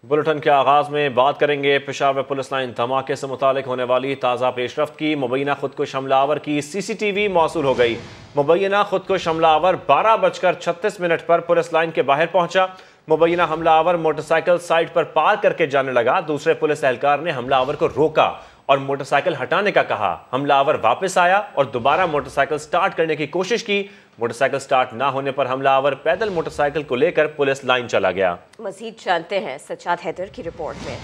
Bulletin के आगाज में बात करेंगे पेशावर पुलिस लाइन धमाके से मुतालिक होने वाली ताज़ा पेशरफ्त की। मुबैना खुदकुश हमलावर की CCTV मौसूल हो गई। मुबैना खुदकुश हमलावर 12:36 पर पुलिस लाइन के बाहर पहुंचा। मुबैना हमलावर मोटरसाइकिल साइड पर पार करके जाने लगा। दूसरे पुलिस एहलकार ने हमलावर को रोका और मोटरसाइकिल हटाने का कहा। हमलावर वापस आया और दोबारा मोटरसाइकिल स्टार्ट करने की कोशिश की। मोटरसाइकिल स्टार्ट ना होने पर हमलावर पैदल मोटरसाइकिल को लेकर पुलिस लाइन चला गया। मजीद जानते हैं सज्जाद हैदर की रिपोर्ट में।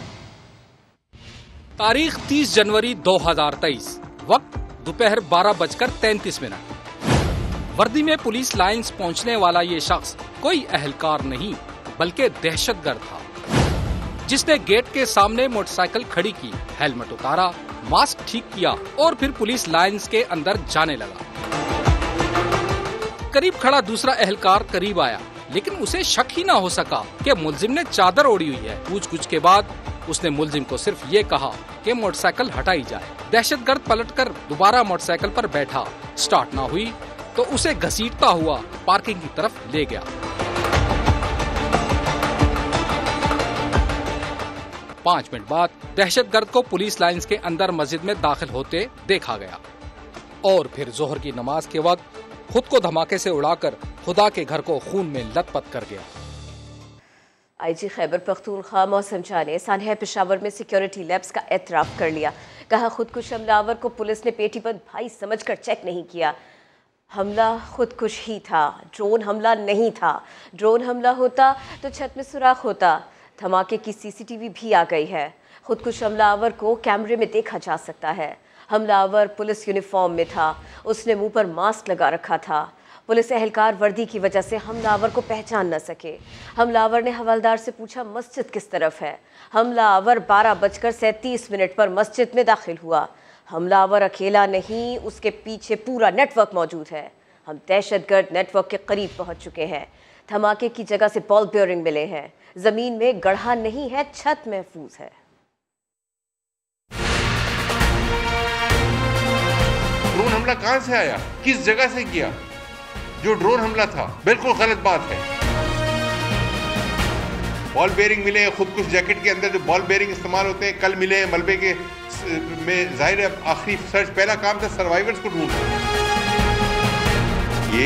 तारीख 30 जनवरी 2023, वक्त दोपहर 12:33। वर्दी में पुलिस लाइंस पहुंचने वाला ये शख्स कोई अहलकार नहीं बल्कि दहशतगर्द था, जिसने गेट के सामने मोटरसाइकिल खड़ी की, हेलमेट उतारा, मास्क ठीक किया और फिर पुलिस लाइंस के अंदर जाने लगा। करीब खड़ा दूसरा एहलकार करीब आया, लेकिन उसे शक ही ना हो सका कि मुलजिम ने चादर ओढ़ी हुई है। पूछ-गुछ के बाद उसने मुलजिम को सिर्फ ये कहा कि मोटरसाइकिल हटाई जाए। दहशतगर्द पलटकर दोबारा मोटरसाइकिल पर बैठा। स्टार्ट ना हुई तो उसे घसीटता हुआ पार्किंग की तरफ ले गया। 5 मिनट बाद दहशतगर्द को पुलिस लाइंस के अंदर मस्जिद में दाखिल होते देखा गया और फिर जोहर की नमाज के वक्त खुद को धमाके से उड़ाकर खुदा के घर को खून में लथपथ कर गया। IG खैबर पख्तूनख्वा मौसम शाह ने सानहा पेशावर में सिक्योरिटी लैब्स का एतराफ कर लिया। कहा खुदकुश हमलावर को पुलिस ने पेटीबंद भाई समझकर चेक नहीं किया। हमला खुदकुश ही था, ड्रोन हमला नहीं था। ड्रोन हमला होता तो छत में सुराख होता। धमाके की CCTV भी आ गई है। खुदकुश हमलावर को कैमरे में देखा जा सकता है। हमलावर पुलिस यूनिफॉर्म में था। उसने मुंह पर मास्क लगा रखा था। पुलिस एहलकार वर्दी की वजह से हमलावर को पहचान न सके। हमलावर ने हवलदार से पूछा मस्जिद किस तरफ है। हमलावर 12:37 पर मस्जिद में दाखिल हुआ। हमलावर अकेला नहीं, उसके पीछे पूरा नेटवर्क मौजूद है। हम दहशतगर्द नेटवर्क के करीब पहुंच चुके हैं। धमाके की जगह से बॉल बेयरिंग मिले हैं। जमीन में गढ़ा नहीं है, छत महफूज है। ड्रोन हमला कहां से आया, किस जगह से किया? जो ड्रोन हमला था बिल्कुल गलत बात है। बॉल बेयरिंग मिले, खुदकुश जैकेट के अंदर जो बॉल बेयरिंग इस्तेमाल होते हैं कल मिले हैं मलबे के में। जाहिर है आखिरी सर्च, पहला काम था सर्वाइवर्स को ढूंढना। ये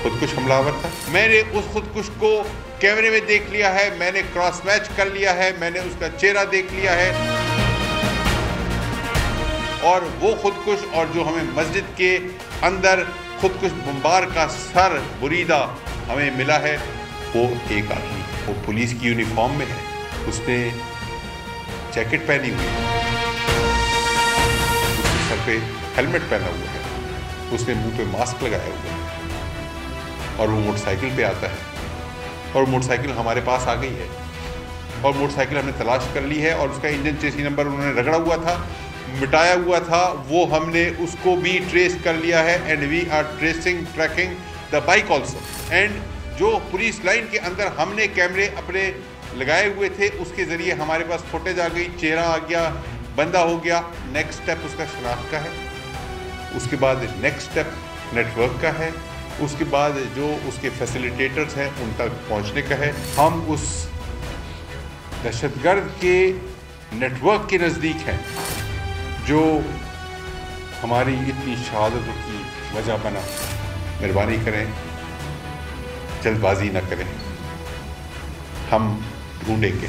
खुदकुश हमलावर था। मैंने उस खुदकुश को कैमरे में देख लिया है, मैंने क्रॉस मैच कर लिया है, मैंने उसका चेहरा देख लिया है और वो खुदकुश और जो हमें मस्जिद के अंदर खुदकुश बम्बार का सर बुरीदा हमें मिला है, वो एक आदमी, वो पुलिस की यूनिफॉर्म में है। उसने जैकेट पहनी हुई है, उसके सर पे हेलमेट पहना हुआ है, उसने मुंह पे मास्क लगाया हुआ है और वो मोटरसाइकिल पे आता है और मोटरसाइकिल हमारे पास आ गई है और मोटरसाइकिल हमने तलाश कर ली है और उसका इंजन चेसी नंबर उन्होंने रगड़ा हुआ था, मिटाया हुआ था, वो हमने उसको भी ट्रेस कर लिया है। And we are tracking the bike also. And जो पुलिस लाइन के अंदर हमने कैमरे अपने लगाए हुए थे उसके ज़रिए हमारे पास फुटेज आ गई, चेहरा आ गया, बंदा हो गया। नेक्स्ट स्टेप उसका शनाख्त का है, उसके बाद नेक्स्ट स्टेप नेटवर्क का है, उसके बाद जो उसके फैसिलिटेटर्स हैं उन तक पहुंचने का है। हम उस दहशतगर्द के नेटवर्क के नज़दीक हैं जो हमारी इतनी शहादतों की वजह बना। मेहरबानी करें, जल्दबाजी न करें, हम ढूंढेंगे।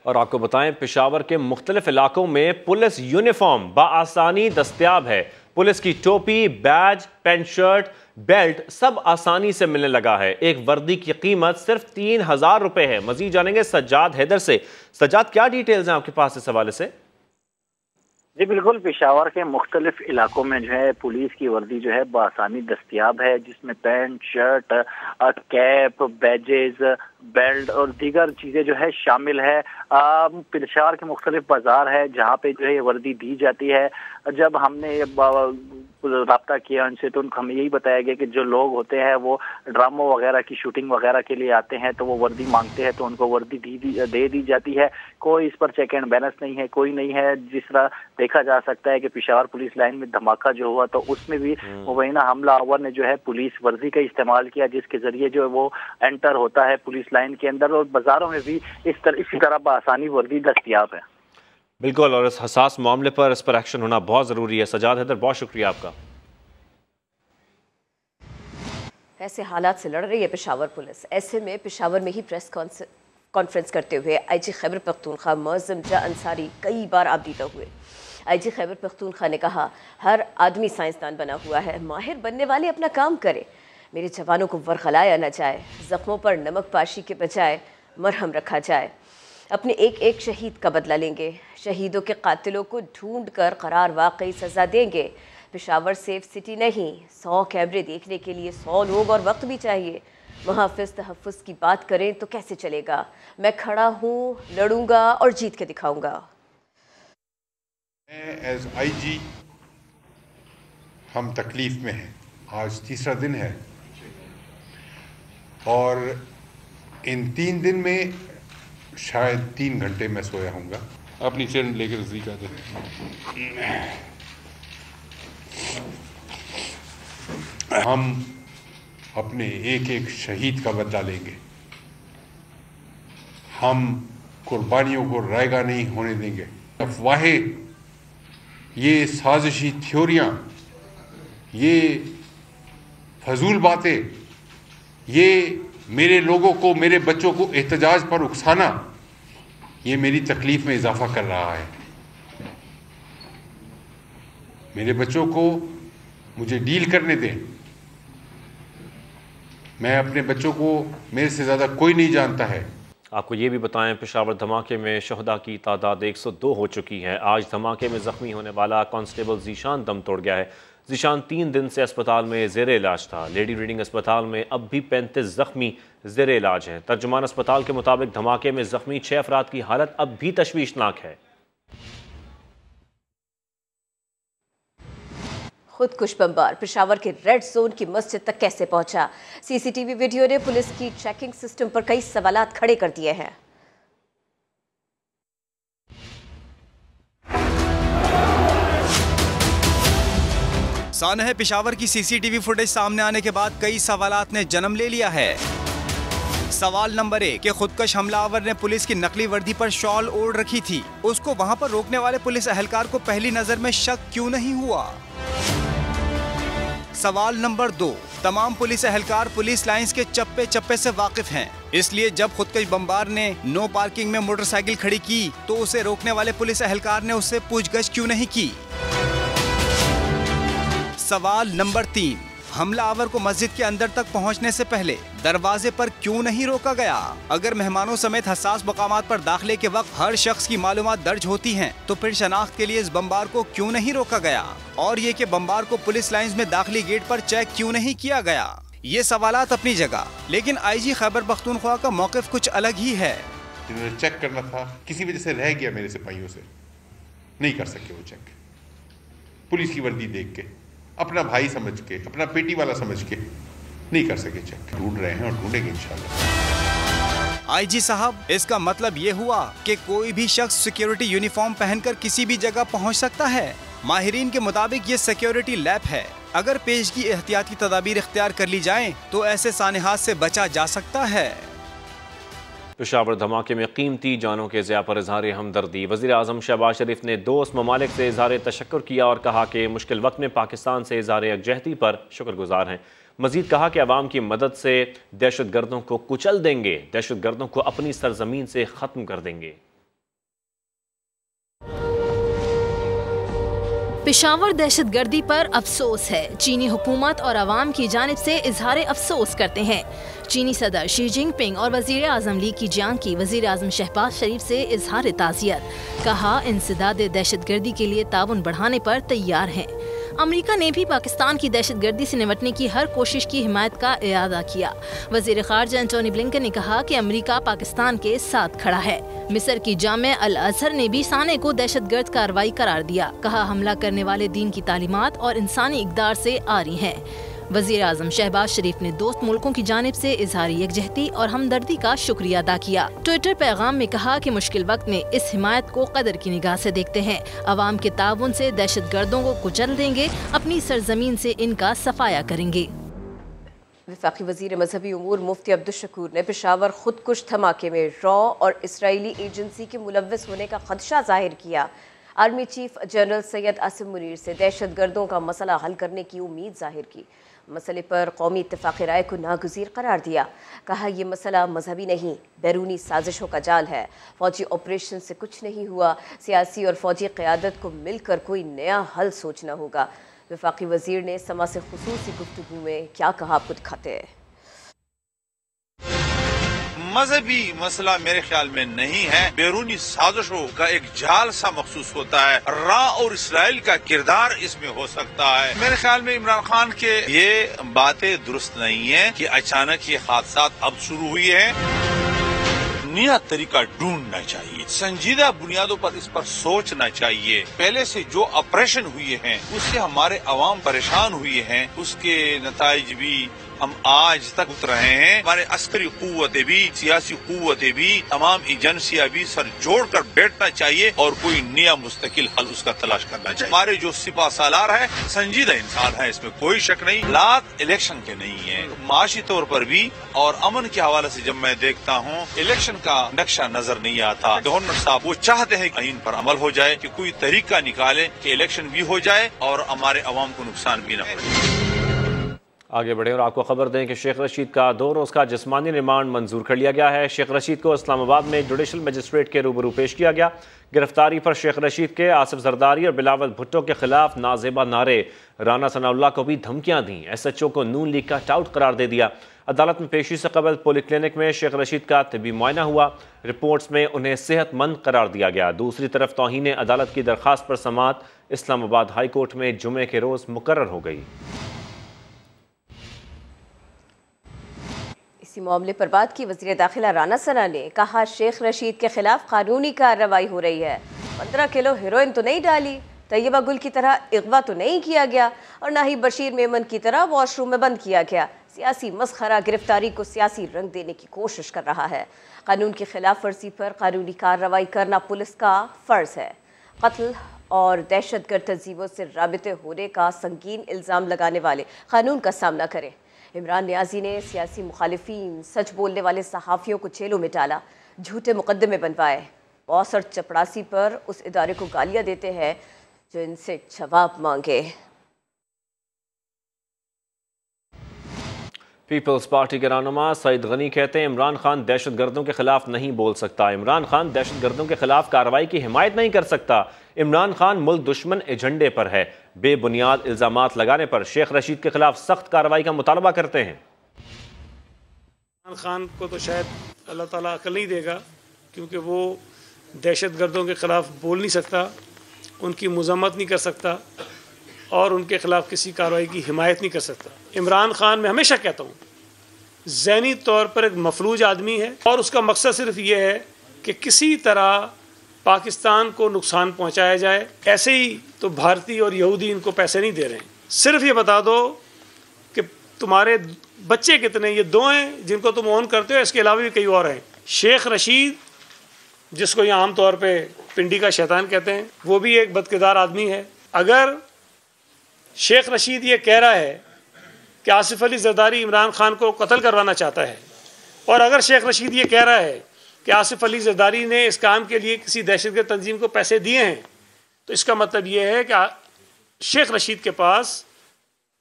और आपको बताएं, पेशावर के मुख्तलिफ इलाकों में पुलिस यूनिफॉर्म बआसानी दस्तयाब है। पुलिस की टोपी, बैज, पेंट शर्ट, बेल्ट सब आसानी से मिलने लगा है। एक वर्दी की कीमत सिर्फ 3000 रुपए है। मजीद जानेंगे सज्जाद हैदर से। सज्जाद, क्या डिटेल्स हैं आपके पास इस हवाले से? जी बिल्कुल, पेशावर के मुख्तलिफ इलाकों में जो है पुलिस की वर्दी जो है बआसानी दस्तयाब है, जिसमें pant, shirt, cap, badges, belt और दीगर चीज़ें जो है शामिल है। पेशावर के मुख्तलिफ बाजार है जहाँ पे जो है ये वर्दी दी जाती है। जब हमने रब्ता किया उनसे, तो उनको हमें यही बताया गया कि जो लोग होते हैं वो ड्रामा वगैरह की शूटिंग वगैरह के लिए आते हैं, तो वो वर्दी मांगते हैं तो उनको वर्दी दे दी जाती है। कोई इस पर चेक एंड बैलेंस नहीं है, कोई नहीं है। जिस तरह देखा जा सकता है कि पेशावर पुलिस लाइन में धमाका जो हुआ तो उसमें भी मुबैना हमलावर ने जो है पुलिस वर्दी का इस्तेमाल किया, जिसके जरिए जो है वो एंटर होता है पुलिस लाइन के अंदर, और बाजारों में भी इसी तरह बआसानी वर्दी दस्तियाब है। बिल्कुल, और इस हसास मामले पर इस पर एक्शन होना बहुत ज़रूरी है। सजाद हैदर, बहुत शुक्रिया आपका। ऐसे हालात से लड़ रही है पेशावर पुलिस। ऐसे में पेशावर में ही प्रेस कॉन्फ्रेंस करते हुए आईजी खैबर पख्तूनख्वा मुअज़्ज़म जा अंसारी कई बार आबदीदा हुए। आईजी खैबर पख्तूनख्वा ने कहा, हर आदमी साइंसदान बना हुआ है, माहिर बनने वाले अपना काम करे। मेरे जवानों को वरगलाया न जाए, जख्मों पर नमक पाशी के बजाय मरहम रखा जाए। अपने एक एक शहीद का बदला लेंगे, शहीदों के कातिलों को ढूंढ कर करार वाकई सज़ा देंगे। पेशावर सेफ सिटी नहीं, 100 कैमरे देखने के लिए 100 लोग और वक्त भी चाहिए। मुहाफ़िज़ तहफ़्फ़ुज़ की बात करें तो कैसे चलेगा? मैं खड़ा हूँ, लड़ूंगा और जीत के दिखाऊंगा। एज आईजी हम तकलीफ में हैं। आज तीसरा दिन है और इन 3 दिन में शायद 3 घंटे मैं सोया हूँगा। अपनी चेन लेकर नजदीक आते हम अपने एक एक शहीद का बदला लेंगे। हम कुर्बानियों को रायगा नहीं होने देंगे। अफवाहें, ये साजिशी थ्योरियाँ, ये फजूल बातें, ये मेरे लोगों को, मेरे बच्चों को एहतजाज पर उकसाना, ये मेरी तकलीफ में इजाफा कर रहा है। मेरे बच्चों को मुझे डील करने दें। मैं अपने बच्चों को, मेरे से ज़्यादा कोई नहीं जानता है। आपको ये भी बताएं, पेशावर धमाके में शहदा की तादाद 102 हो चुकी है। आज धमाके में ज़ख्मी होने वाला कांस्टेबल जीशान दम तोड़ गया है। जीशान 3 दिन से अस्पताल में ज़ेर इलाज था। लेडी रीडिंग अस्पताल में अब भी 35 ज़ख्मी ज़ेर इलाज हैं। तर्जुमान अस्पताल के मुताबिक धमाके में ज़ख्मी 6 अफराद की हालत अब भी तशवीशनाक है। खुदकुश बमबार पेशावर के रेड जोन की मस्जिद तक कैसे पहुंचा? सीसीटीवी वीडियो ने पुलिस की चेकिंग सिस्टम पर कई सवालात खड़े कर दिए हैं। सानह पेशावर की सीसीटीवी फुटेज सामने आने के बाद कई सवालात ने जन्म ले लिया है। सवाल नंबर 1 कि खुदकश हमलावर ने पुलिस की नकली वर्दी पर शॉल ओढ़ रखी थी, उसको वहां पर रोकने वाले पुलिस एहलकार को पहली नजर में शक क्यों नहीं हुआ? सवाल नंबर 2, तमाम पुलिस एहलकार पुलिस लाइंस के चप्पे चप्पे से वाकिफ हैं, इसलिए जब खुदकश बमबार ने नो पार्किंग में मोटरसाइकिल खड़ी की तो उसे रोकने वाले पुलिस एहलकार ने उससे पूछगछ क्यों नहीं की? सवाल नंबर 3, हमलावर को मस्जिद के अंदर तक पहुंचने से पहले दरवाजे पर क्यों नहीं रोका गया? अगर मेहमानों समेत हसास मकामात पर दाखिले के वक्त हर शख्स की मालूमात दर्ज होती हैं, तो फिर शनाख्त के लिए इस बमबार को क्यों नहीं रोका गया? और ये कि बमबार को पुलिस लाइंस में दाखिली गेट पर चेक क्यों नहीं किया गया? ये सवालात अपनी जगह, लेकिन आईजी खैबर पख्तूनख्वा का मौक़िफ़ कुछ अलग ही है। जिन्होंने चेक करना था, किसी वजह से रह गया मेरे सिपाहियों से, नहीं कर सके वो चेक। पुलिस की वर्दी देख के, अपना भाई समझ के, अपना पेटी वाला समझ के नहीं कर सके चेक। ढूंढ रहे हैं और ढूंढेंगे इंशाल्लाह। आईजी साहब, इसका मतलब ये हुआ कि कोई भी शख्स सिक्योरिटी यूनिफॉर्म पहनकर किसी भी जगह पहुंच सकता है। माहिरीन के मुताबिक ये सिक्योरिटी लैब है। अगर पेशगी एहतियाती तदाबीर इख्तियार कर ली जाएं तो ऐसे सानेहात से बचा जा सकता है। पेशावर धमाके में कीमती जानों के ज़िया पर इज़हार हमदर्दी। वज़ीर आज़म शहबाज शरीफ ने दोस्त ममालिक से इज़हार तशक्कुर किया और कहा कि मुश्किल वक्त में पाकिस्तान से इज़हार यकजहती पर शुक्रगुजार हैं। मज़ीद कहा कि अवाम की मदद से दहशत गर्दों को कुचल देंगे, दहशत गर्दों को अपनी सरजमीन से ख़त्म कर देंगे। पेशावर दहशतगर्दी पर अफसोस है। चीनी हुकूमत और अवाम की जानिब से इजहार अफसोस करते हैं। चीनी सदर शी जिनपिंग और वज़ीर आज़म ली कीजियांग की वज़ीर आज़म शहबाज शरीफ से इजहार ताज़ियत। कहा इंसदाद दहशतगर्दी के लिए ताउन बढ़ाने पर तैयार हैं। अमेरिका ने भी पाकिस्तान की दहशतगर्दी से निपटने की हर कोशिश की हिमायत का इरादा किया। वज़ीर ख़ारिजा एंटोनी ब्लिंकन ने कहा कि अमेरिका पाकिस्तान के साथ खड़ा है। मिस्र की जामे अल अज़हर ने भी साने को दहशतगर्द कार्रवाई करार दिया। कहा हमला करने वाले दीन की तालीमात और इंसानी इक़दार से आ रही हैं। वज़ीर आज़म शहबाज शरीफ ने दोस्त मुल्कों की जानिब से इजहार यकजहती और हमदर्दी का शुक्रिया अदा किया। ट्विटर पैगाम में कहा कि मुश्किल वक्त में इस हिमायत को कदर की निगाह से देखते हैं। अवाम के ताउन से दहशतगर्दों को कुचल देंगे, अपनी सरजमीन से इनका सफाया करेंगे। वफाकी वज़ीर मजहबी उमूर मुफ्ती अब्दुल शकूर ने पेशावर खुदकुश धमाके में रॉ और इसराइली एजेंसी के मुलव्वस होने का खदशा जाहिर किया। Army chief general Syed Asim Munir से दहशतगर्दों का मसला हल करने की उम्मीद जाहिर की। मसले पर कौमी इत्तेफाक राय को नागुज़ीर करार दिया। कहा यह मसला मजहबी नहीं, बैरूनी साजिशों का जाल है। फौजी ऑपरेशन से कुछ नहीं हुआ, सियासी और फौजी क़यादत को मिलकर कोई नया हल सोचना होगा। वफाकी वज़ीर ने समा से खुसूसी गुफ्तगू में क्या कहा, आपको दिखाते हैं। मजहबी मसला मेरे ख्याल में नहीं है, बैरूनी साजिशों का एक जाल सा महसूस होता है। रा और इसराइल का किरदार इसमें हो सकता है। मेरे ख्याल में इमरान खान के ये बातें दुरुस्त नहीं है कि अचानक ये हादसात अब शुरू हुई है। नया तरीका ढूंढना चाहिए, संजीदा बुनियादों पर इस पर सोचना चाहिए। पहले से जो ऑपरेशन हुए हैं उससे हमारे अवाम परेशान हुए हैं, उसके नताइज भी हम आज तक उतर रहे हैं। हमारे अस्करी कुव्वतें भी, सियासी कुव्वतें भी, तमाम एजेंसियां भी सर जोड़कर बैठना चाहिए और कोई नया मुस्तकिल हल उसका तलाश करना चाहिए। हमारे जो सिपा सालार है संजीदा इंसान है, इसमें कोई शक नहीं। हालात इलेक्शन के नहीं है, माशी तौर पर भी और अमन के हवाले से जब मैं देखता हूँ इलेक्शन का नक्शा नजर नहीं आता। गवर्नर साहब वो चाहते हैं कि इन पर अमल हो जाए, कि कोई तरीका निकाले कि इलेक्शन भी हो जाए और हमारे अवाम को नुकसान भी न हो। आगे बढ़े और आपको खबर दें कि शेख रशीद का 2 रोज़ का जिस्मानी रिमांड मंजूर कर लिया गया है। शेख रशीद को इस्लामाबाद में जुडिशल मजिस्ट्रेट के रूबरू पेश किया गया। गिरफ्तारी पर शेख रशीद के आसिफ जरदारी और बिलावल भुट्टो के खिलाफ नाजेबा नारे, राना सनाउल्लाह को भी धमकियां दी। SHO को नून लीग का टाउट करार दे दिया। अदालत में पेशी से कबल पॉलीक्लिनिक में शेख रशीद का तिब्बी मुआयना हुआ। रिपोर्ट्स में उन्हें सेहतमंद करार दिया गया। दूसरी तरफ तौहीन अदालत की दरख्वास्त पर समाअत इस्लामाबाद हाई कोर्ट में जुमे के रोज़ मुकर्रर हो गई। इसी मामले पर बात की वज़ीर दाखिला राना सना ने कहा शेख रशीद के खिलाफ कानूनी कार्रवाई हो रही है। 15 किलो हेरोइन तो नहीं डाली, तैयबा गुल की तरह अगवा तो नहीं किया गया और ना ही बशीर मेमन की तरह वॉशरूम में बंद किया गया। सियासी मस्खरा गिरफ्तारी को सियासी रंग देने की कोशिश कर रहा है। कानून की खिलाफ वर्जी पर कानूनी कार्रवाई करना पुलिस का फ़र्ज़ है। कत्ल और दहशतगर्द तंजीमों से राबिते होने का संगीन इल्ज़ाम लगाने वाले कानून का सामना करें। इमरान नियाज़ी ने सियासी मुखालिफिन, सच बोलने वाले सहाफ़ियों को जेलों में डाला, झूठे मुकदमे बनवाए। बॉस और चपड़ासी पर उस इदारे को गालियाँ देते हैं जो इनसे जवाब मांगे। पीपल्स पार्टी के रहनुमा सईद गनी कहते हैं इमरान खान दहशतगर्दों के खिलाफ नहीं बोल सकता। इमरान खान दहशतगर्दों के खिलाफ कार्रवाई की हिमायत नहीं कर सकता। इमरान खान मुल्क दुश्मन एजेंडे पर है। बेबुनियाद इल्जामात लगाने पर शेख रशीद के खिलाफ सख्त कार्रवाई का मुतालबा करते हैं। इमरान खान को तो शायद अल्लाह ताला अकल नहीं देगा, क्योंकि वो दहशतगर्दों के खिलाफ बोल नहीं सकता, उनकी मजम्मत नहीं कर सकता और उनके खिलाफ किसी कार्रवाई की हिमायत नहीं कर सकता। इमरान खान, मैं हमेशा कहता हूँ, ज़हनी तौर पर एक मफलूज आदमी है और उसका मकसद सिर्फ ये है कि किसी तरह पाकिस्तान को नुकसान पहुँचाया जाए। ऐसे ही तो भारतीय और यहूदी इनको पैसे नहीं दे रहे हैं। सिर्फ ये बता दो कि तुम्हारे बच्चे कितने, ये 2 हैं जिनको तुम ओन करते हो, इसके अलावा भी कई और हैं। शेख रशीद, जिसको यहाँ आम तौर पे पिंडी का शैतान कहते हैं, वो भी एक बदकिरदार आदमी है। अगर शेख रशीद ये कह रहा है कि आसिफ अली जरदारी इमरान खान को कत्ल करवाना चाहता है, और अगर शेख रशीद ये कह रहा है कि आसिफ अली जरदारी ने इस काम के लिए किसी दहशतगर्द तंजीम को पैसे दिए हैं, तो इसका मतलब ये है कि शेख रशीद के पास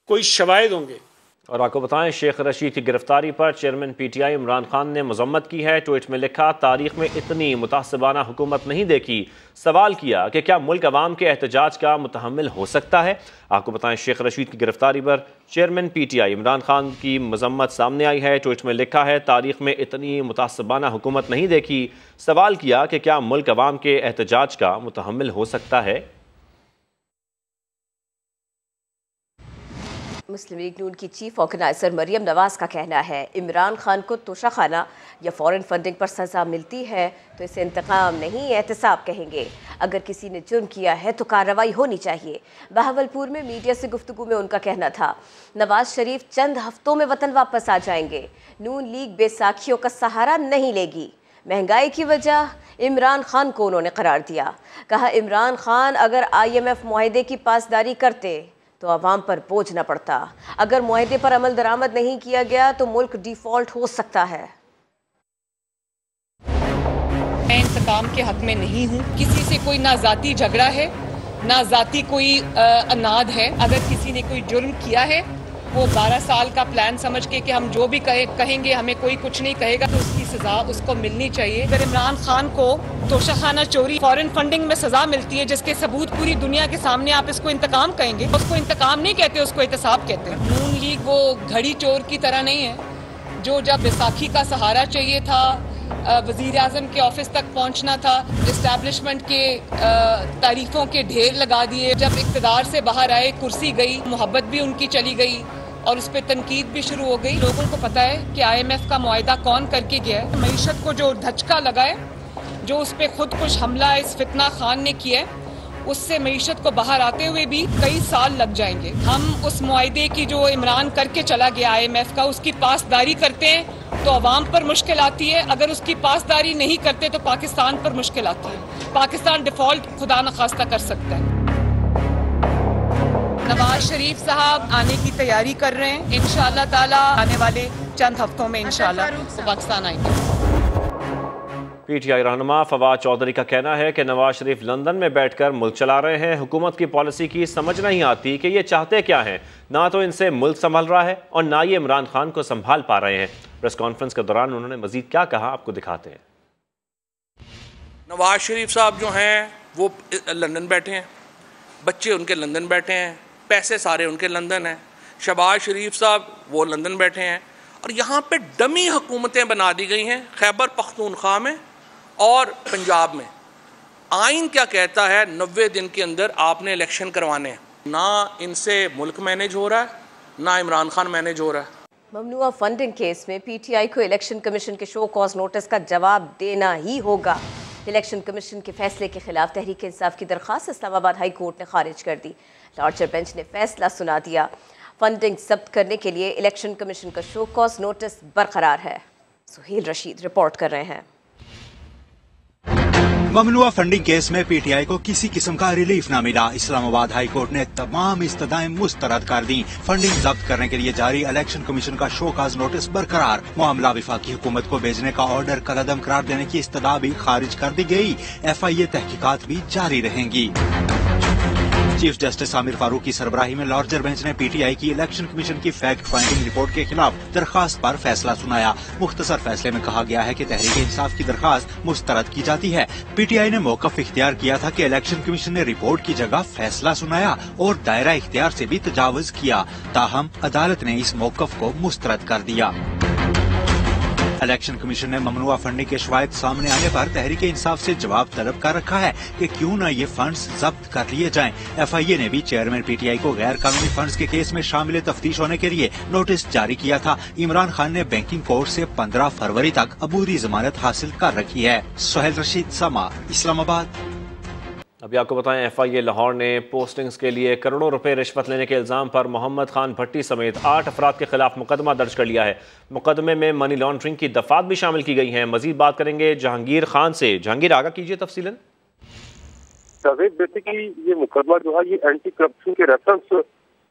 कोई शवाहिद होंगे। और आपको बताएं, शेख रशीद की गिरफ्तारी पर चेयरमैन PTI इमरान खान ने मजम्मत की है। ट्वीट में लिखा, तारीख में इतनी मुतासिबाना हुकूमत नहीं देखी। सवाल किया कि क्या मुल्क अवाम के एहतजाज का मुतहम्मिल हो सकता है। आपको बताएं, शेख रशीद की गिरफ्तारी पर चेयरमैन PTI इमरान खान की मजम्मत सामने आई है। ट्वीट में लिखा है, तारीख में इतनी मुतासिबाना हुकूमत नहीं देखी। सवाल किया कि क्या मुल्क अवाम के एहतजाज का मुतहम्मिल हो सकता है। मुस्लिम लीग नून की चीफ ऑर्गेनाइजर मरियम नवाज का कहना है इमरान खान को तोशाखाना या फॉरेन फंडिंग पर सज़ा मिलती है तो इसे इंतकाम नहीं एहतसाब कहेंगे। अगर किसी ने जुर्म किया है तो कार्रवाई होनी चाहिए। बहावलपुर में मीडिया से गुफ्तगू में उनका कहना था नवाज शरीफ चंद हफ्तों में वतन वापस आ जाएंगे। नून लीग बेसाखियों का सहारा नहीं लेगी। महंगाई की वजह इमरान खान को उन्होंने करार दिया। कहा इमरान खान अगर IMF मुआहदे की पासदारी करते तो आवाम पर बोझ न पड़ता। अगर मुआहदे पर अमल दरामद नहीं किया गया तो मुल्क डिफॉल्ट हो सकता है। मैं इंतकाम के हक में नहीं हूँ। किसी से कोई ना जाती झगड़ा है ना जाती कोई अनाद है। अगर किसी ने कोई जुर्म किया है वो 12 साल का प्लान समझ के कि हम जो भी कहेंगे हमें कोई कुछ नहीं कहेगा तो उसकी सजा उसको मिलनी चाहिए। अगर इमरान खान को तोशाखाना चोरी फॉरेन फंडिंग में सजा मिलती है जिसके सबूत पूरी दुनिया के सामने, आप इसको इंतकाम कहेंगे? उसको इंतकाम नहीं कहते, उसको एहतसाब कहते हैं। नून लीग वो घड़ी चोर की तरह नहीं है जो जब बैसाखी का सहारा चाहिए था, वजीर आजम के ऑफिस तक पहुंचना था, इस्टेब्लिशमेंट के तारीफों के ढेर लगा दिए। जब इक़्तिदार से बाहर आए कुर्सी गई, मोहब्बत भी उनकी चली गई और उस पर तनकीद भी शुरू हो गई। लोगों को पता है कि IMF का मुआहदा कौन करके गया है। मईशत को जो धचका लगा है, जो उस पर खुदकुश हमला इस फितना खान ने किया है, उससे मईशत को बाहर आते हुए भी कई साल लग जाएंगे। हम उस मुआहदे की जो इमरान करके चला गया IMF का, उसकी पासदारी करते हैं तो अवाम पर मुश्किल आती है। अगर उसकी पासदारी नहीं करते तो पाकिस्तान पर मुश्किल आती है। पाकिस्तान डिफॉल्ट खुदा न खास्ता कर सकता है। नवाज शरीफ साहब आने की तैयारी कर रहे हैं। इंशाअल्लाह ताला आने वाले चंद हफ्तों में इंशाअल्लाह पाकिस्तान आएंगे। PTI रहनुमा फवाद चौधरी का कहना है कि नवाज शरीफ लंदन में बैठकर मुल्क चला रहे हैं। हुकूमत की पॉलिसी की समझ नहीं आती कि ये चाहते क्या हैं। ना तो इनसे मुल्क संभल रहा है और ना ये इमरान खान को संभाल पा रहे हैं। प्रेस कॉन्फ्रेंस के दौरान उन्होंने मजीद क्या कहा, आपको दिखाते हैं। नवाज शरीफ साहब जो हैं वो लंदन बैठे हैं, बच्चे उनके लंदन बैठे हैं, पैसे सारे उनके लंदन हैं। शहबाज शरीफ साहब वो लंदन बैठे हैं और यहाँ पे डमी हुकूमतें बना दी गई हैं खैबर पख्तूनख्वा में और पंजाब में। आइन क्या कहता है, 90 दिन के अंदर आपने इलेक्शन करवाने हैं। ना इनसे मुल्क मैनेज हो रहा है, ना इमरान खान मैनेज हो रहा है। ममनुआ फंडिंग केस में PTI को इलेक्शन कमीशन के शो कॉज नोटिस का जवाब देना ही होगा। इलेक्शन कमीशन के फैसले के खिलाफ तहरीक इंसाफ की दरख्वास्त इस्लामाबाद हाई कोर्ट ने खारिज कर दी। लार्जर बेंच ने फैसला सुना दिया। फंडिंग जब्त करने के लिए इलेक्शन कमीशन का शो कॉज नोटिस बरकरार है। सुहेल रशीद रिपोर्ट कर रहे हैं। ममनुआ फंडिंग केस में PTI को किसी किस्म का रिलीफ न मिला। इस्लामाबाद हाई कोर्ट ने तमाम इस्तदाएं मुस्तरद कर दी। फंडिंग जब्त करने के लिए जारी इलेक्शन कमीशन का शोकाज नोटिस बरकरार। मामला विफाकी हुकूमत को भेजने का ऑर्डर कलअदम करार देने की इस्तदा भी खारिज कर दी गई। FIA तहकीकात भी जारी रहेंगी। चीफ जस्टिस आमिर फारूक की सरबराही में लार्जर बेंच ने PTI की इलेक्शन कमीशन की फैक्ट फाइंडिंग रिपोर्ट के खिलाफ दरखास्त पर फैसला सुनाया। मुख्तसर फैसले में कहा गया है कि तहरीक इंसाफ की दरखास्त मुस्तरद की जाती है। PTI ने मौकफ इख्तियार किया था कि इलेक्शन कमीशन ने रिपोर्ट की जगह फैसला सुनाया और दायरा इख्तियार से भी तजावुज किया। ताहम अदालत ने इस मौकफ को मुस्तरद कर दिया। इलेक्शन कमीशन ने ममनुआ फंडिंग के शवाहिद सामने आने पर तहरीक इंसाफ से जवाब तलब कर रखा है कि क्यों न ये फंड्स जब्त कर लिए जाएं। FIA ने भी चेयरमैन PTI को गैर कानूनी फंड्स के केस में शामिल तफ्तीश होने के लिए नोटिस जारी किया था। इमरान खान ने बैंकिंग कोर्ट से 15 फरवरी तक अबूरी जमानत हासिल कर रखी है। सुहेल रशीद, समा, इस्लामाबाद। अभी आपको बताएं, FIA लाहौर ने पोस्टिंग्स के लिए करोड़ों रुपए रिश्वत लेने के इल्ज़ाम पर मोहम्मद खान भट्टी समेत 8 अफराद के खिलाफ मुकदमा दर्ज कर लिया है। मुकदमे में मनी लॉन्ड्रिंग की दफात भी शामिल की गई हैं। मजीद बात करेंगे जहांगीर खान से। जहांगीर, आगा कीजिए तफसीलन। बेसिकली ये मुकदमा जो है ये एंटी करप्शन के रेफरेंस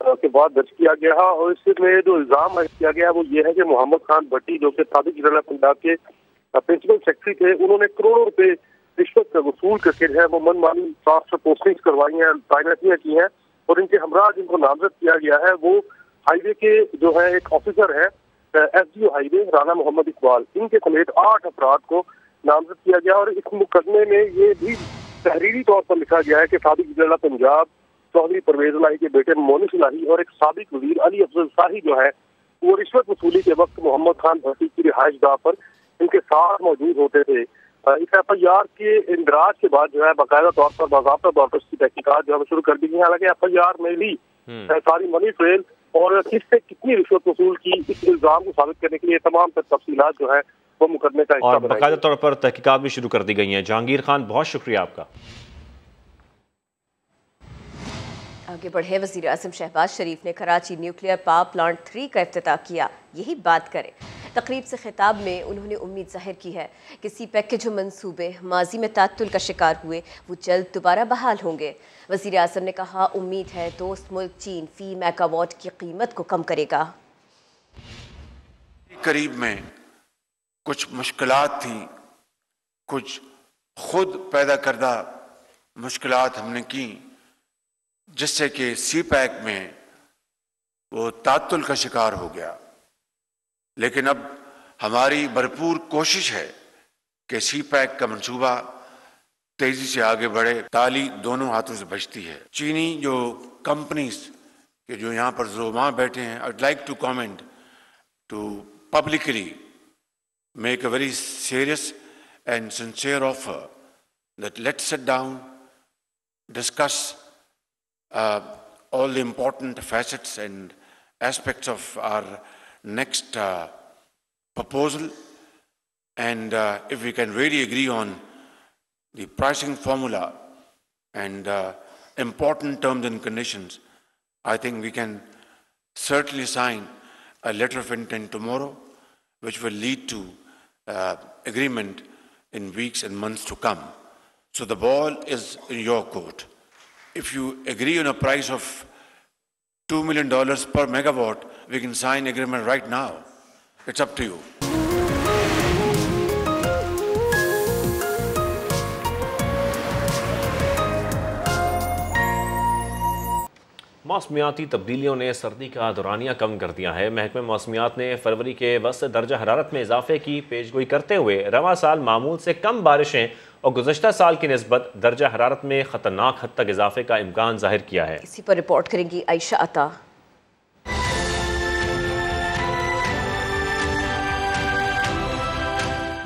के बाद दर्ज किया गया है और इसमें जो इल्जाम किया गया है वो ये है कि मोहम्मद खान भट्टी जो कि साबिक जिला पंजाब के प्रिंसिपल सेक्रेटरी थे, उन्होंने करोड़ों रुपए रिश्वत वसूल करके जो है वो मनमानी 400 पोस्टिंग करवाई हैं, तैनातियां की हैं और इनके हमरा जिनको नामजद किया गया है वो हाईवे के जो है एक ऑफिसर है SDO हाईवे राना मोहम्मद इकबाल, इनके समेत 8 अफराद को नामजद किया गया। और इस मुकदमे में ये भी तहरीरी तौर पर लिखा गया है कि साबिक जिला पंजाब चौधरी परवेज इलाही के बेटे मोनिस इलाही और एक साबिक वजीर अली अफजल शाही जो है वो रिश्वत वसूली के वक्त मोहम्मद खान भट्टी की रिहाइशगाह पर इनके साथ मौजूद होते थे। इस FIR के इंदराज के बाद जो है बाकायदा तौर पर बाज़ाब्ता तौर पर इसकी तहकीकात जो है शुरू कर दी गई। हालांकि FIR में भी सारी मनी ट्रेल और किससे कितनी रिश्वत वसूल की, इस इल्जाम को साबित करने के लिए तमाम तफसीलात जो है वो मुकदमे का हिस्सा और बनाएंगे। बाकायदा तौर पर तहकीकात भी शुरू कर दी गई हैं। जहांगीर खान, बहुत शुक्रिया आपका। आगे बढ़े, वज़ीर आज़म शहबाज शरीफ ने कराची न्यूक्लियर पावर प्लांट 3 का इफ्तिताह किया। यही बात करें, तकरीब से खिताब में उन्होंने उम्मीद जाहिर की है कि सीपैक के जो मंसूबे माजी में तात्तुल का शिकार हुए वो जल्द दोबारा बहाल होंगे। वज़ीर आज़म ने कहा, उम्मीद है दोस्त मुल्क चीन फी मेगावाट की कीमत को कम करेगा। करीब में कुछ मुश्किलात थी, कुछ खुद पैदा करदा मुश्किलात हमने की, जिससे कि सीपैक में वो तात्तुल का शिकार हो गया। लेकिन अब हमारी भरपूर कोशिश है कि सीपैक का मंसूबा तेजी से आगे बढ़े। ताली दोनों हाथों से बजती है। चीनी जो कंपनीज के जो यहाँ पर ज़ुमा बैठे हैं, I would like to comment to publicly make a very serious and sincere offer that let's sit down, discuss all the important facets and aspects of our next proposal, and if we can really agree on the pricing formula and important terms and conditions, I think we can certainly sign a letter of intent tomorrow, which will lead to agreement in weeks and months to come. So the ball is in your court. If you agree on a price of $2 million per megawatt, we can sign agreement right now. It's up to you. मौसमियाती तब्दीलियों ने सर्दी का दौरानिया कम कर दिया है। महकमे मौसमियात ने फरवरी के वस्त दर्जा हरारत में इजाफे की पेशगोई करते हुए रवा साल मामूल से कम बारिशें और गुज़श्ता साल की निस्बत दर्जा हरारत में ख़तरनाक हद तक इजाफे का इम्कान जाहिर किया है। इसी पर रिपोर्ट करेंगी आयशा अता।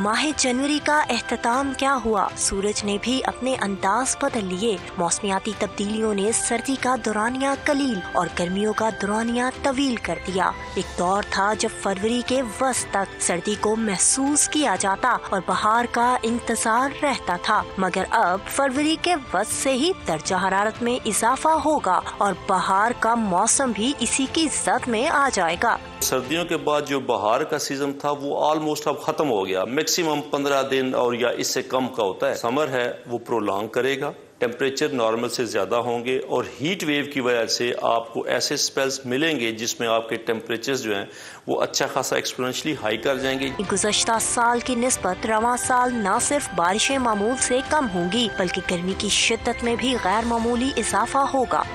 माह जनवरी का एहतताम क्या हुआ, सूरज ने भी अपने अंदाज बदल लिए। मौसमियाती तब्दीलियों ने सर्दी का दौरानिया कलील और गर्मियों का दौरानिया तवील कर दिया। एक दौर था जब फरवरी के वस्त तक सर्दी को महसूस किया जाता और बहार का इंतजार रहता था, मगर अब फरवरी के वस्त से ही दर्जा हरारत में इजाफा होगा और बहार का मौसम भी इसी की जद में आ जाएगा। सर्दियों के बाद जो बहार का सीजन था वो ऑलमोस्ट अब खत्म हो गया। मैक्सिमम 15 दिन और या इससे कम का होता है। समर है वो प्रोलॉन्ग करेगा, टेम्परेचर नॉर्मल से ज़्यादा होंगे और हीट वेव की वजह से आपको ऐसे स्पेल्स मिलेंगे जिसमें आपके टेम्परेचर्स जो हैं वो अच्छा खासा एक्सपोनेंशियली हाई कर जाएंगे। गुज़श्ता साल की निस्बत रवां साल न सिर्फ बारिशें मामूल से कम होंगी बल्कि गर्मी की शिद्दत में भी गैर मामूली इजाफा होगा।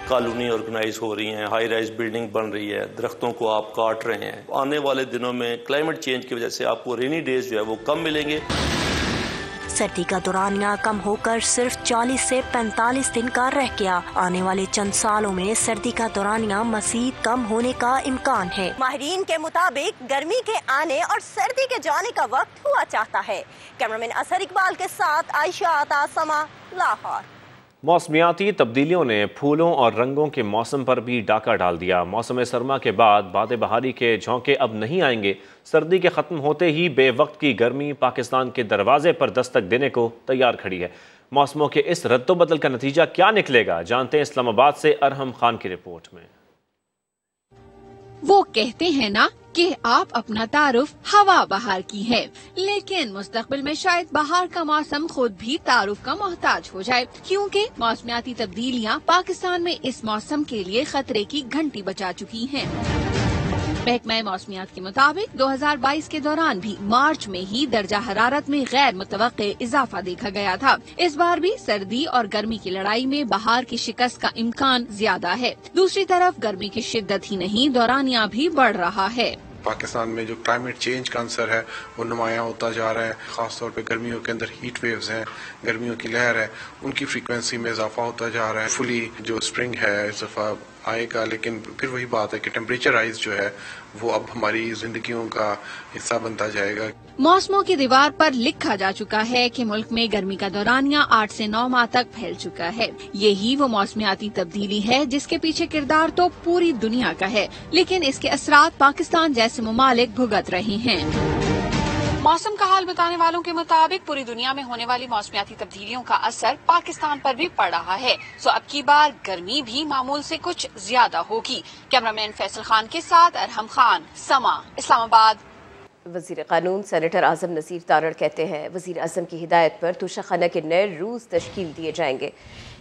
कॉलोनी ऑर्गेनाइज हो रही हैं, हाई राइज बिल्डिंग बन रही है, दरख्तों को आप काट रहे हैं। आने वाले दिनों में क्लाइमेट चेंज की वजह से आपको रेनी डेज जो है वो कम मिलेंगे। सर्दी का दौरानिया कम होकर सिर्फ 40 से 45 दिन का रह गया। आने वाले चंद सालों में सर्दी का दौरानिया मजीद कम होने का इम्कान है। माहिरीन के मुताबिक गर्मी के आने और सर्दी के जाने का वक्त हुआ चाहता है। कैमरामैन असर इकबाल के साथ आयशा अता, समा, लाहौर। मौसमियाती तब्दीलियों ने फूलों और रंगों के मौसम पर भी डाका डाल दिया। मौसम सरमा के बाद बादे बहारी के झोंके अब नहीं आएंगे। सर्दी के ख़त्म होते ही बेवक्त की गर्मी पाकिस्तान के दरवाजे पर दस्तक देने को तैयार खड़ी है। मौसमों के इस रद्दोबदल का नतीजा क्या निकलेगा, जानते हैं इस्लामाबाद से अरहम खान की रिपोर्ट में। वो कहते हैं ना कि आप अपना तारुफ हवा बहार की है, लेकिन मुस्तकबिल में शायद बहार का मौसम खुद भी तारुफ का मोहताज हो जाए, क्योंकि मौसमियाती तब्दीलियां पाकिस्तान में इस मौसम के लिए खतरे की घंटी बजा चुकी हैं। महकमा मौसमियात के मुताबिक 2022 के दौरान भी मार्च में ही दर्जा हरारत में गैर मुतवक्के इजाफा देखा गया था। इस बार भी सर्दी और गर्मी की लड़ाई में बहार की शिकस्त का इम्कान ज्यादा है। दूसरी तरफ गर्मी की शिद्दत ही नहीं, दौरानिया भी बढ़ रहा है। पाकिस्तान में जो क्लाइमेट चेंज का अंसर है वो नुमाया होता जा रहा है। खासतौर पे गर्मियों के अंदर हीट वेव्स हैं, गर्मियों की लहर है, उनकी फ्रीक्वेंसी में इजाफा होता जा रहा है। फुली जो स्प्रिंग है इस दफा आएगा, लेकिन फिर वही बात है कि टेम्परेचर राइज जो है वो अब हमारी जिंदगियों का हिस्सा बनता जाएगा। मौसमों की दीवार पर लिखा जा चुका है कि मुल्क में गर्मी का दौरानिया 8 से 9 माह तक फैल चुका है। यही वो मौसमियाती तब्दीली है जिसके पीछे किरदार तो पूरी दुनिया का है, लेकिन इसके असरात पाकिस्तान जैसे ममालिक भुगत रहे हैं। मौसम का हाल बताने वालों के मुताबिक पूरी दुनिया में होने वाली मौसमियाती तब्दीलियों का असर पाकिस्तान पर भी पड़ रहा है। सो अब की बार गर्मी भी मामूल से कुछ ज्यादा होगी। कैमरामैन फैसल खान के साथ अरहम खान, समा, इस्लामाबाद। वज़ीर कानून सेनेटर आज़म नज़ीर तारड़ कहते हैं वज़ीर आज़म की हिदायत पर तोशाखाना के नए रूल्स तश्कील दिए जाएंगे।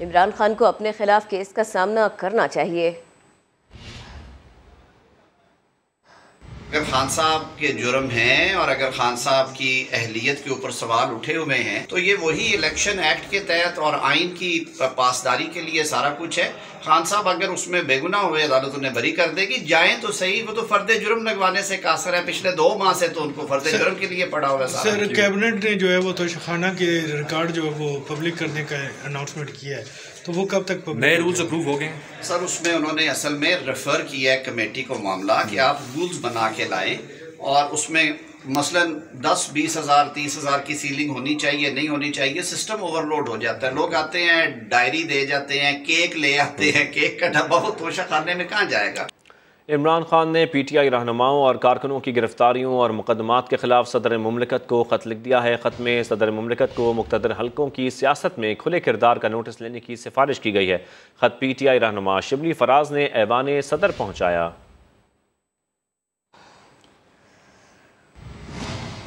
इमरान खान को अपने खिलाफ केस का सामना करना चाहिए। अगर खान साहब के जुर्म हैं और अगर खान साहब की अहलियत के ऊपर सवाल उठे हुए हैं तो ये वही इलेक्शन एक्ट के तहत और आइन की पासदारी के लिए सारा कुछ है। खान साहब अगर उसमें बेगुनाह हुए अदालत उन्हें बरी कर देगी, जाएं तो सही, वो तो फर्द जुर्म लगवाने से कासर है। पिछले 2 माह से तो उनको फर्द जुर्म के लिए पड़ा हुआ है। सर कैबिनेट ने जो है वो तोशाखाना के रिकॉर्ड जो है वो पब्लिक करने का अनाउंसमेंट किया है, तो वो कब तक नए रूल्स अप्रूव हो गए? सर उसमें उन्होंने असल में रेफर किया है कमेटी को मामला कि आप रूल्स बना के लाएं और उसमें मसलन 10-20 हज़ार 30 हज़ार की सीलिंग होनी चाहिए, नहीं होनी चाहिए। सिस्टम ओवरलोड हो जाता है। लोग आते हैं, डायरी दे जाते हैं, केक ले आते हैं, केक का डब्बा वो तोशाखाने में कहाँ जाएगा। इमरान खान ने PTI रहनुमाओं और कारकुनों की गिरफ्तारियों और मुकदमात के खिलाफ सदर मुमलिकत को ख़त लिख दिया है। ख़त में सदर मुमलिकत को मुक़्तदर हल्कों की सियासत में खुले किरदार का नोटिस लेने की सिफारिश की गई है। ख़त PTI रहनुमा शिबली फराज ने ऐवान सदर पहुँचाया।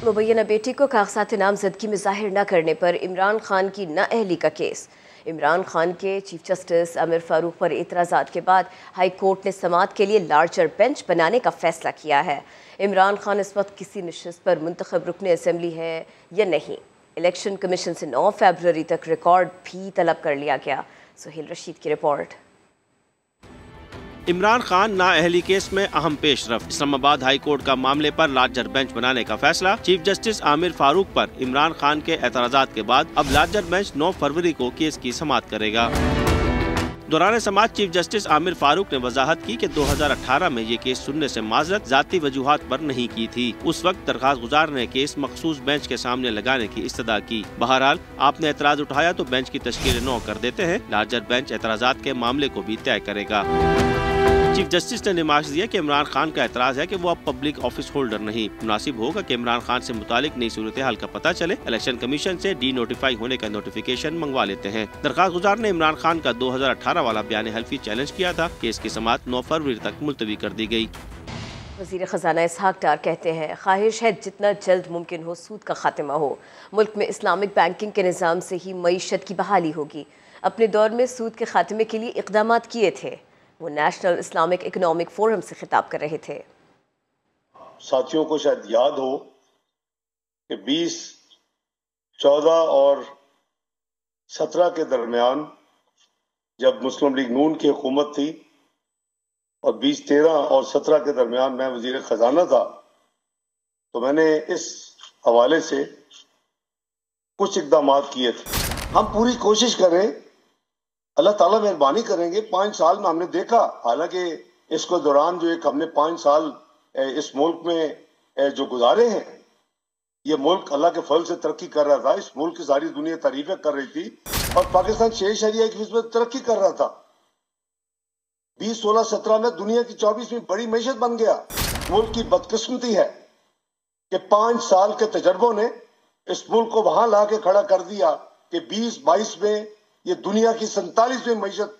मुबैना बेटी को कागजात नामजदगी में ज़ाहिर न करने पर इमरान खान की नाअहली का केस। इमरान खान के चीफ जस्टिस आमिर फारूक पर एतराज़ात के बाद हाई कोर्ट ने समाअत के लिए लार्जर बेंच बनाने का फैसला किया है। इमरान खान इस वक्त किसी नशिस्त पर मुंतखब रुकने असम्बली है या नहीं। इलेक्शन कमीशन से 9 फरवरी तक रिकॉर्ड भी तलब कर लिया गया। सुहेल रशीद की रिपोर्ट। इमरान खान नाअहली केस में अहम पेशरफ। इस्लामाबाद हाई कोर्ट का मामले पर लार्जर बेंच बनाने का फैसला। चीफ जस्टिस आमिर फारूक पर इमरान खान के एतराज़ात के बाद अब लार्जर बेंच 9 फरवरी को केस की समाअत करेगा। दौरान समाअत चीफ जस्टिस आमिर फारूक ने वजाहत की कि 2018 में ये केस सुनने से माजरत जाती वजूहात पर नहीं की थी। उस वक्त दरखास्त गुजार ने केस मखसूस बेंच के सामने लगाने की इस्तदा की। बहरहाल आपने एतराज उठाया तो बेंच की तश्कील 9 कर देते हैं। लार्जर बेंच एतराज़ात के मामले को भी तय करेगा। चीफ जस्टिस ने निमाश दिया कि इमरान खान का एतराज है कि वो अब पब्लिक ऑफिस होल्डर नहीं। मुनासिब होगा कि इमरान खान से मुतालिक नई सूरत हाल का पता चले, इलेक्शन कमीशन से डी नोटिफाई होने का नोटिफिकेशन मंगवा लेते हैं। दरखास्त गुजार ने इमरान खान का 2018 वाला बयान हल्फी चैलेंज किया था। केस की समाअत 9 फरवरी तक मुलतवी कर दी गई। वज़ीर ख़जाना इसहाक डार कहते हैं ख्वाहिश है जितना जल्द मुमकिन हो सूद का खात्मा हो। मुल्क में इस्लामिक बैंकिंग के निज़ाम से ही मईशत की बहाली होगी। अपने दौर में सूद के खात्मे के लिए इक़दामात किए थे। वो नेशनल इस्लामिक इकोनॉमिक फोरम से खिताब कर रहे थे। साथियों को शायद याद हो कि 20, 14 और 17 के दरमियान जब मुस्लिम लीग नून की हुकूमत थी और 20, 13 और 17 के दरमियान मैं वजीर खजाना था, तो मैंने इस हवाले से कुछ इक़दामात किए थे। हम पूरी कोशिश करें, अल्लाह ताला मेहरबानी करेंगे। 5 साल में हमने देखा, हालांकि इसको दौरान जो एक हमने 5 साल इस मुल्क में जो गुजारे हैं, ये मुल्क अल्लाह के फल से तरक्की कर रहा था। इस मुल्क की सारी दुनिया तारीफें कर रही थी और पाकिस्तान शेर शरिया की इसमें तरक्की कर रहा था। 20, 16, 17 में दुनिया की 24वीं बड़ी मैशत बन गया। मुल्क की बदकिस्मती है कि 5 साल के तजर्बों ने इस मुल्क को वहां ला के खड़ा कर दिया कि 2022 में ये दुनिया की 47वीं मैशत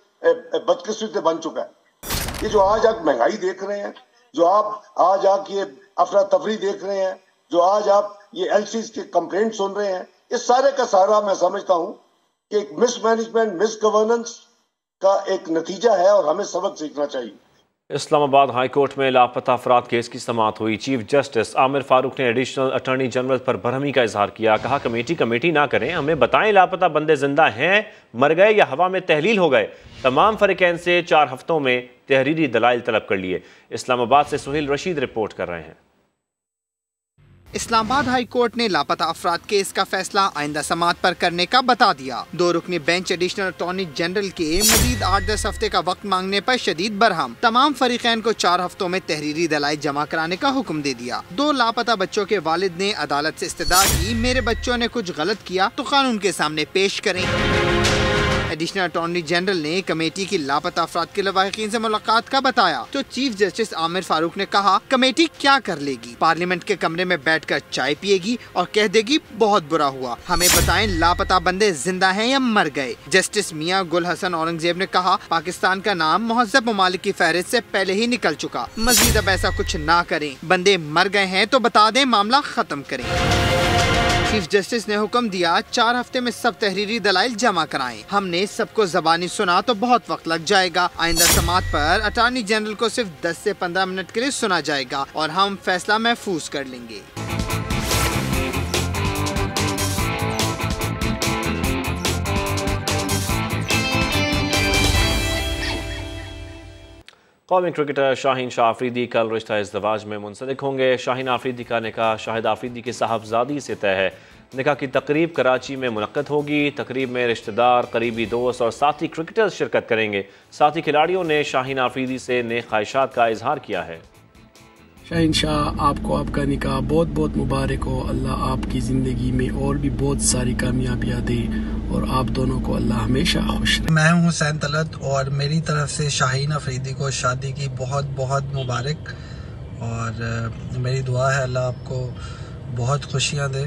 बदकिस्मती बन चुका है। ये जो आज आप महंगाई देख रहे हैं, जो आप आज ये अफरा तफरी देख रहे हैं, जो आज आप ये एलसीज के कंप्लेंट सुन रहे हैं, इस सारे का सारा मैं समझता हूं कि एक मिसमैनेजमेंट, मिस गवर्नेंस का एक नतीजा है और हमें सबक सीखना चाहिए। इस्लामाबाद हाई कोर्ट में लापता अफराद केस की समाअत हुई। चीफ जस्टिस आमिर फारूक ने एडिशनल अटॉर्नी जनरल पर बरहमी का इजहार किया। कहा कमेटी ना करें, हमें बताएं लापता बंदे जिंदा हैं, मर गए या हवा में तहलील हो गए। तमाम फरीकैन से 4 हफ्तों में तहरीरी दलाइल तलब कर लिए। इस्लामाबाद से सुहेल रशीद रिपोर्ट कर रहे हैं। इस्लामाबाद हाई कोर्ट ने लापता अफराद केस का फैसला आइंदा समाअत पर करने का बता दिया। 2 रुकनी बेंच एडिशनल अटॉर्नी जनरल के मजीद 8-10 हफ्ते का वक्त मांगने पर शदीद बरहम। तमाम फरीकैन को 4 हफ्तों में तहरीरी दलाइल जमा कराने का हुक्म दे दिया। 2 लापता बच्चों के वालिद ने अदालत से इस्तदा की, मेरे बच्चों ने कुछ गलत किया तो कानून के सामने पेश करें। एडिशनल अटॉर्नी जनरल ने कमेटी की लापता अफराद के लवाहिकीन से मुलाकात का बताया तो चीफ जस्टिस आमिर फारूक ने कहा, कमेटी क्या कर लेगी? पार्लियामेंट के कमरे में बैठकर चाय पिएगी और कह देगी बहुत बुरा हुआ। हमें बताएं लापता बंदे जिंदा हैं या मर गए। जस्टिस मियां गुल हसन औरंगजेब ने कहा, पाकिस्तान का नाम मुहज़्ज़ब ममालिक की फहरिस्त से पहले ही निकल चुका, मजीद अब ऐसा कुछ ना करें। बंदे मर गए हैं तो बता दें, मामला खत्म करें। चीफ जस्टिस ने हुक्म दिया 4 हफ्ते में सब तहरीरी दलाइल जमा कराएं। हमने सबको ज़बानी सुना तो बहुत वक्त लग जाएगा। आइंदा समाअत पर अटॉर्नी जनरल को सिर्फ 10 से 15 मिनट के लिए सुना जाएगा और हम फैसला महफूज कर लेंगे। कौमी क्रिकेटर शाहीन शाह आफरीदी कल रिश्ता इज़्दिवाज में मुंसलिक होंगे। शाहीन आफरीदी का निकाह शाहिद आफरीदी की साहबजादी से तय है। निकाह की तकरीब कराची में मुनक्कद होगी। तकरीब में रिश्तेदार, करीबी दोस्त और साथी क्रिकेटर्स शिरकत करेंगे। साथी खिलाड़ियों ने शाहीन आफरीदी से नेक ख्वाहिशात का इजहार किया है। शाहीन शाह, आपको आपका निकाह बहुत बहुत मुबारक हो। अल्लाह आपकी ज़िंदगी में और भी बहुत सारी कामयाबियाँ दे और आप दोनों को अल्लाह हमेशा खुश रखे। मैं हूं हुसैन तलत और मेरी तरफ से शाहीन आफरीदी को शादी की बहुत बहुत मुबारक और मेरी दुआ है अल्लाह आपको बहुत खुशियाँ दे।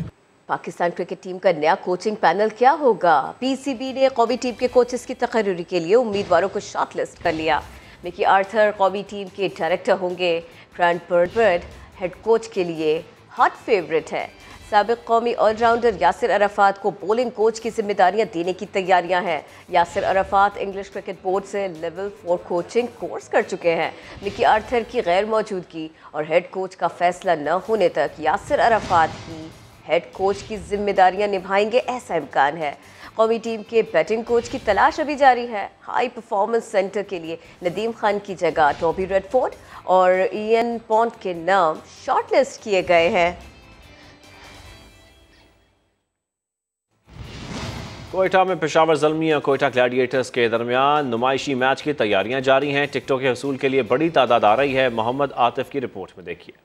पाकिस्तान क्रिकेट टीम का नया कोचिंग पैनल क्या होगा? पीसीबी ने कौमी टीम के कोचेस की तकर्री के लिए उम्मीदवारों को शॉर्टलिस्ट कर लिया। मिकी आर्थर कौमी टीम के डायरेक्टर होंगे। ग्रांट बर्ड हेड कोच के लिए हॉट फेवरेट है। साबिक कौमी ऑलराउंडर यासिर अराफात को बॉलिंग कोच की जिम्मेदारियां देने की तैयारियां हैं। Yasser Arafat English cricket board से लेवल 4 कोचिंग कोर्स कर चुके हैं। मिकी आर्थर की गैर मौजूदगी और हेड कोच का फैसला न होने तक यासिर अराफात ही हेड कोच की जिम्मेदारियां निभाएंगे, ऐसा इम्कान है। कौमी टीम के बैटिंग कोच की तलाश अभी जारी है। हाई परफॉर्मेंस सेंटर के लिए नदीम खान की जगह टॉबी रेडफोर्ड और इयन पॉन्ट के नाम शॉर्टलिस्ट किए गए हैं। कोयटा में पेशावर ज़ल्मी और कोयटा ग्लैडिएटर्स के दरमियान नुमाइशी मैच की तैयारियां जारी हैं। टिकटों के हसूल के लिए बड़ी तादाद आ रही है। मोहम्मद आतिफ की रिपोर्ट में देखिए।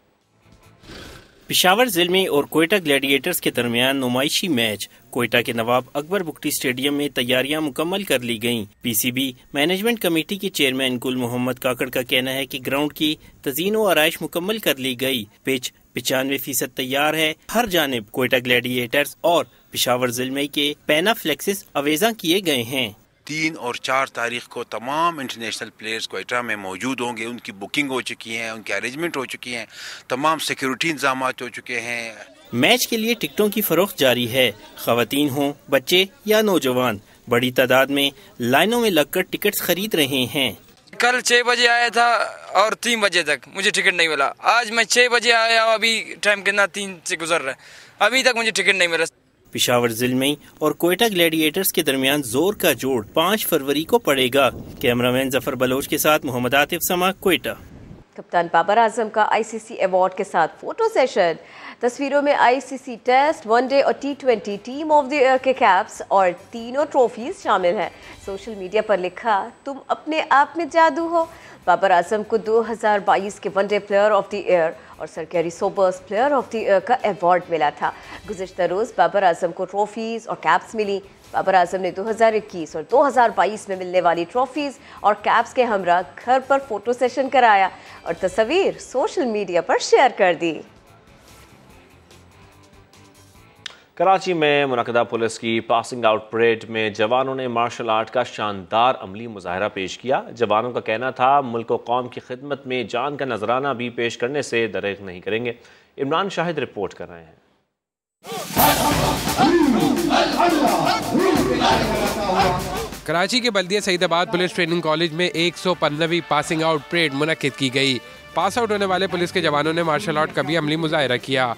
पेशावर ज़िले और कोयटा ग्लैडिएटर्स के दरमियान नुमाइशी मैच कोयटा के नवाब अकबर बुख्ती स्टेडियम में तैयारियां मुकम्मल कर ली गईं। पीसीबी मैनेजमेंट कमेटी के चेयरमैन गुल मोहम्मद काकड़ का कहना है कि ग्राउंड की तज़ीन व आराइश मुकम्मल कर ली गई। पिच 95% तैयार है। हर जानिब कोयटा ग्लैडिएटर्स और पेशावर ज़िले के पैनाफ्लेक्सिस अवेजा किए गए हैं। 3 और 4 तारीख को तमाम इंटरनेशनल प्लेयर्स कोयटा में मौजूद होंगे। उनकी बुकिंग हो चुकी है, उनकी अरेंजमेंट हो चुकी है, तमाम सिक्योरिटी इंतजाम हो चुके हैं। मैच के लिए टिकटों की फरोख्त जारी है। खवातीन हों, बच्चे या नौजवान बड़ी तादाद में लाइनों में लगकर टिकट्स खरीद रहे हैं। कल 6 बजे आया था और 3 बजे तक मुझे टिकट नहीं मिला। आज मैं 6 बजे आया, अभी टाइम कितना 3 से गुजर रहा है, अभी तक मुझे टिकट नहीं मिला। पेशावर ज़िले और कोयटा ग्लैडिएटर्स के दरमियान जोर का जोड़ 5 फरवरी को पड़ेगा। कैमरामैन जफर बलोच के साथ मोहम्मद आतिफ समा, कोयटा। कप्तान बाबर आजम का आईसीसी अवार्ड के साथ फोटो सेशन। तस्वीरों में आईसीसी टेस्ट, वनडे और T20 team of the year के कैप्स और तीनों ट्रॉफीज शामिल हैं। सोशल मीडिया पर लिखा, तुम अपने आप में जादू हो। बाबर आजम को 2022 के one day player of the year और sir Garry Sobers player of the year का अवार्ड मिला था। गुज़िश्ता रोज़ बाबर आजम को ट्रॉफीज़ और कैप्स मिली। बाबर आजम ने 2021 और 2022 में मिलने वाली ट्रॉफीज़ और कैप्स के हमरा घर पर फोटो सेशन कराया और तस्वीर सोशल मीडिया पर शेयर कर दी। कराची में मुनक़दा पुलिस की पासिंग आउट परेड में जवानों ने मार्शल आर्ट का शानदार अमली मुजाहरा पेश किया। जवानों का कहना था, मुल्क व कौम की खिदमत में जान का नजराना भी पेश करने से दरेग नहीं करेंगे। इमरान शाहिद रिपोर्ट कर रहे हैं। कराची के बल्दिया सईदाबाद पुलिस ट्रेनिंग कॉलेज में 115वीं पासिंग आउट परेड मुनक्किद की गई। पास आउट होने वाले पुलिस के जवानों ने मार्शल आर्ट का भी अमली मुजाहरा किया।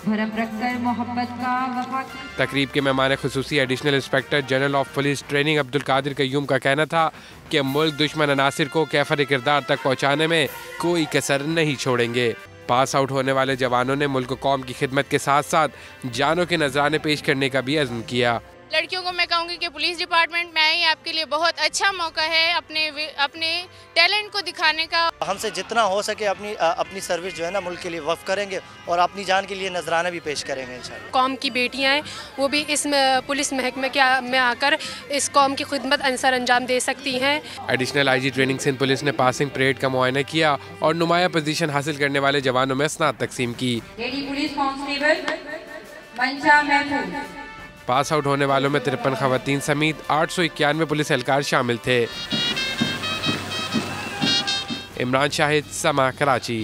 भरम रखकर मोहब्बत का वफा। तकरीब के मेहमान खुसूसी additional inspector general of police training Abdul Qadir Qayyum का कहना था कि मुल्क दुश्मन अनासिर को कैफर किरदार तक पहुँचाने में कोई कसर नहीं छोड़ेंगे। पास आउट होने वाले जवानों ने मुल्क कौम की खिदमत के साथ साथ जानों के नजराने पेश करने का भी अज़्म किया। लड़कियों को मैं कहूँगी कि पुलिस डिपार्टमेंट में आई आपके लिए बहुत अच्छा मौका है अपने टैलेंट को दिखाने का। हमसे जितना हो सके अपनी सर्विस जो है ना मुल्क के लिए वक्फ करेंगे और अपनी जान के लिए नजराना भी पेश करेंगे इंशाल्लाह। कौम की बेटियां हैं वो भी इस पुलिस महकमे में आकर इस कौम की खिदमत अंसर अंजाम दे सकती हैं। Additional IG training Sindh police ने पासिंग परेड का मुआयना किया और नुमाया पोजीशन हासिल करने वाले जवानों में स्नात तकसीम की। पास आउट होने वालों में 53 खवातीन समेत 891 पुलिस एहलकार शामिल थे। इमरान शाहिद, समा, कराची।